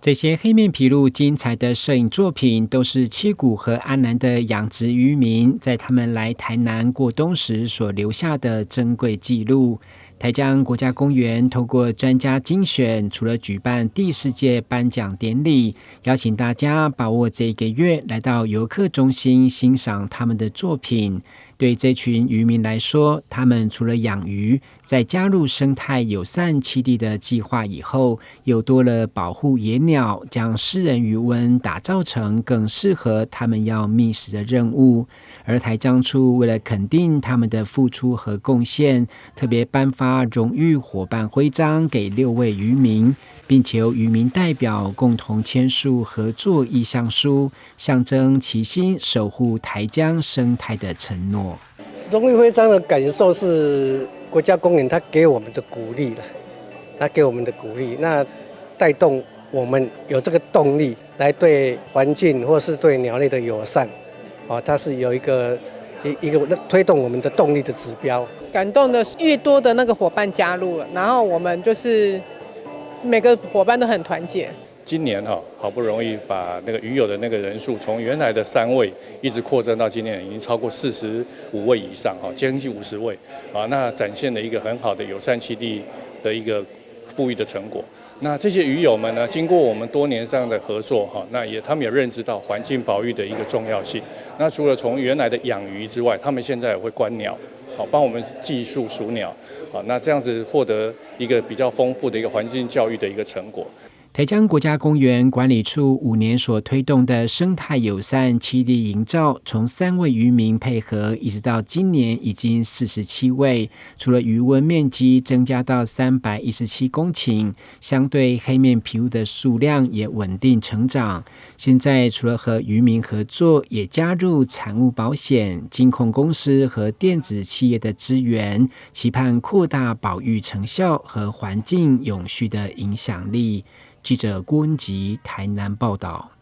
这些黑面琵鹭精彩的摄影作品，都是七股和安南的养殖渔民在他们来台南过冬时所留下的珍贵记录。台江国家公园透过专家精选，除了举办第10届颁奖典礼，邀请大家把握这1个月来到游客中心欣赏他们的作品。对这群渔民来说，他们除了养鱼，在加入生态友善栖地的计划以后，又多了保护野鸟，将私人渔温打造成更适合他们要觅食的任务。而台江处为了肯定他们的付出和贡献，特别颁发荣誉伙伴徽章给6位渔民，并且由渔民代表共同签署合作意向书，象征齐心守护台江生态的承诺。荣誉徽章的感受是国家公园它给我们的鼓励了，它给我们的鼓励，那带动我们有这个动力来对环境或是对鸟类的友善，它是有一个推动我们的动力的指标。感动的是越多的那个伙伴加入了，然后我们就是每个伙伴都很团结。今年好不容易把那个鱼友的那个人数从原来的3位一直扩增到今年已经超过45位以上，接近50位，那展现了一个很好的友善栖地的一个富裕的成果。那这些鱼友们呢，经过我们多年上的合作，那他们也认知到环境保育的一个重要性。那除了从原来的养鱼之外，他们现在也会观鸟，帮我们技术数鸟，那这样子获得一个比较丰富的一个环境教育的一个成果。台江国家公园管理处5年所推动的生态友善栖地营造，从3位渔民配合，一直到今年已经47位。除了渔温面积增加到317公顷，相对黑面琵鹭的数量也稳定成长。现在除了和渔民合作，也加入产物保险、金控公司和电子企业的资源，期盼扩大保育成效和环境永续的影响力。记者郭恩吉台南报道。